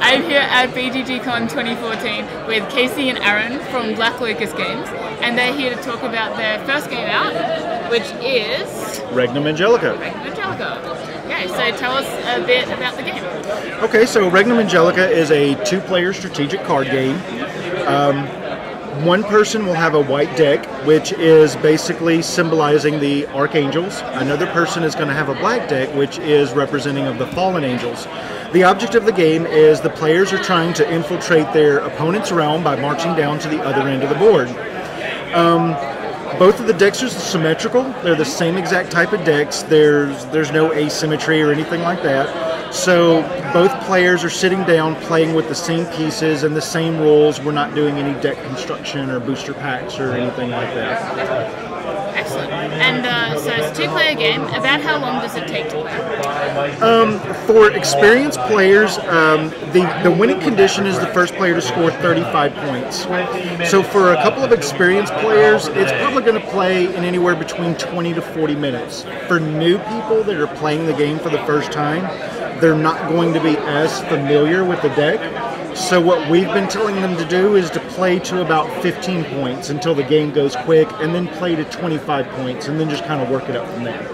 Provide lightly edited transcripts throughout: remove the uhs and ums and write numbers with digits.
I'm here at BGG.CON 2014 with Casey and Aaron from Black Locust Games, and they're here to talk about their first game out, which is Regnum Angelica. Regnum Angelica. Okay, so tell us a bit about the game. Okay, so Regnum Angelica is a two-player strategic card game. One person will have a white deck, which is basically symbolizing the archangels. Another person is going to have a black deck, which is representing of the fallen angels. The object of the game is the players are trying to infiltrate their opponent's realm by marching down to the other end of the board. Both of the decks are symmetrical. They're the same exact type of decks. There's no asymmetry or anything like that. So both players are sitting down playing with the same pieces and the same rules. We're not doing any deck construction or booster packs or anything like that. Excellent. And so it's a two-player game. About how long does it take to play? For experienced players, the winning condition is the first player to score 35 points. So for a couple of experienced players, it's probably going to play in anywhere between 20 to 40 minutes. For new people that are playing the game for the first time, they're not going to be as familiar with the deck. So what we've been telling them to do is to play to about 15 points until the game goes quick, and then play to 25 points, and then just kind of work it up from there.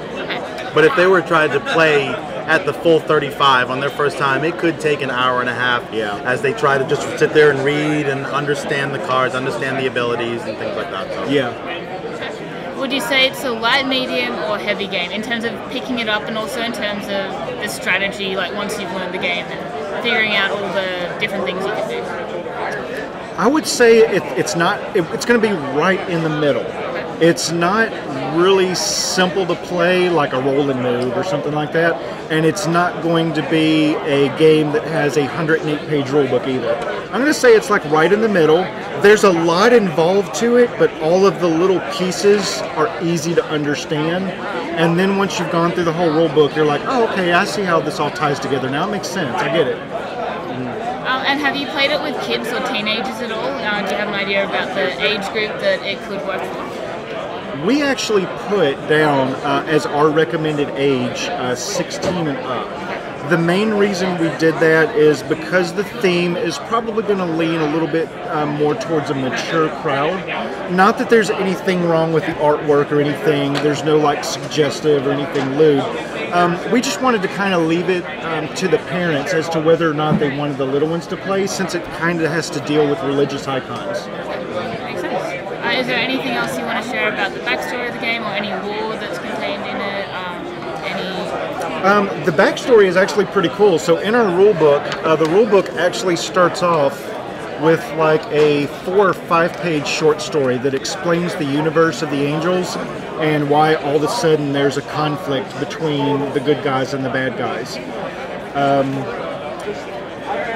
But if they were trying to play at the full 35 on their first time, it could take an hour and a half as they try to just sit there and read and understand the cards, understand the abilities and things like that. So. Yeah. Would you say it's a light, medium, or heavy game in terms of picking it up, and also in terms of the strategy, like once you've learned the game and figuring out all the different things you can do? I would say it's going to be right in the middle. It's not really simple to play like a roll and move or something like that, and it's not going to be a game that has a 108-page rulebook either. I'm going to say it's like right in the middle. There's a lot involved to it, but all of the little pieces are easy to understand. And then once you've gone through the whole rulebook, you're like, oh, okay, I see how this all ties together now. It makes sense. I get it. And have you played it with kids or teenagers at all? Do you have an idea about the age group that it could work for? We actually put down as our recommended age 16 and up. The main reason we did that is because the theme is probably going to lean a little bit more towards a mature crowd. Not that there's anything wrong with the artwork or anything. There's no like suggestive or anything lewd. We just wanted to kind of leave it to the parents as to whether or not they wanted the little ones to play, since it kind of has to deal with religious icons. Makes sense. Is there anything else you want to share about the backstory of the game, or any lore that's contained in it? The backstory is actually pretty cool. So in our rulebook, the rulebook actually starts off with like a 4 or 5 page short story that explains the universe of the angels and why all of a sudden there's a conflict between the good guys and the bad guys.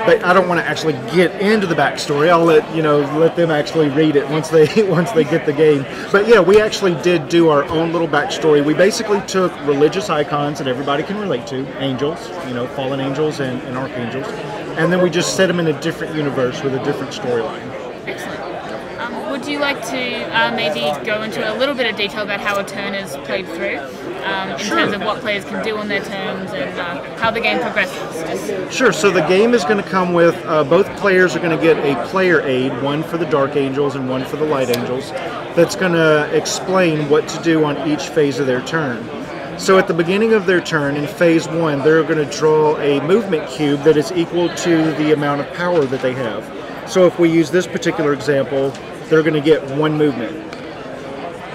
But I don't want to actually get into the backstory. I'll let them actually read it once they get the game. But yeah, we actually did do our own little backstory. We basically took religious icons that everybody can relate to, angels, fallen angels and archangels, and then we just set them in a different universe with a different storyline. Excellent. Would you like to maybe go into a little bit of detail about how a turn is played through, in terms of what players can do on their turns and how the game progresses? Sure. So the game is going to come with both players are going to get a player aid, one for the dark angels and one for the light angels, that's going to explain what to do on each phase of their turn. So at the beginning of their turn, in phase 1, they're going to draw a movement cube that is equal to the amount of power that they have. So if we use this particular example, they're going to get 1 movement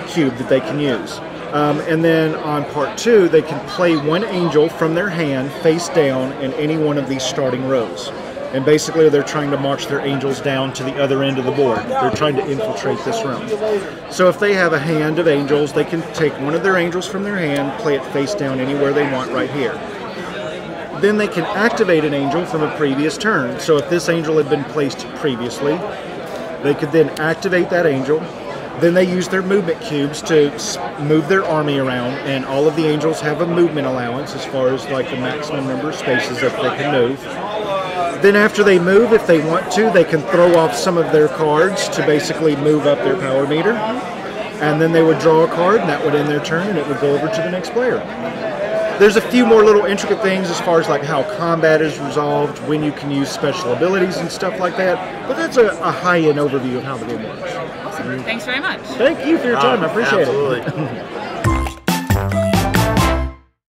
cube that they can use. And then on part 2, they can play 1 angel from their hand face down in any one of these starting rows. And basically they're trying to march their angels down to the other end of the board. They're trying to infiltrate this realm. So if they have a hand of angels, they can take one of their angels from their hand, play it face down anywhere they want right here. Then they can activate an angel from a previous turn. So if this angel had been placed previously, they could then activate that angel. Then they use their movement cubes to move their army around, and all of the angels have a movement allowance as far as like the maximum number of spaces that they can move. Then after they move, if they want to, they can throw off some of their cards to basically move up their power meter. And then they would draw a card, and that would end their turn, and it would go over to the next player. There's a few more little intricate things as far as like how combat is resolved, when you can use special abilities and stuff like that. But that's a high-end overview of how the game works. Awesome. Thanks very much. Thank you for your time. I appreciate absolutely. it.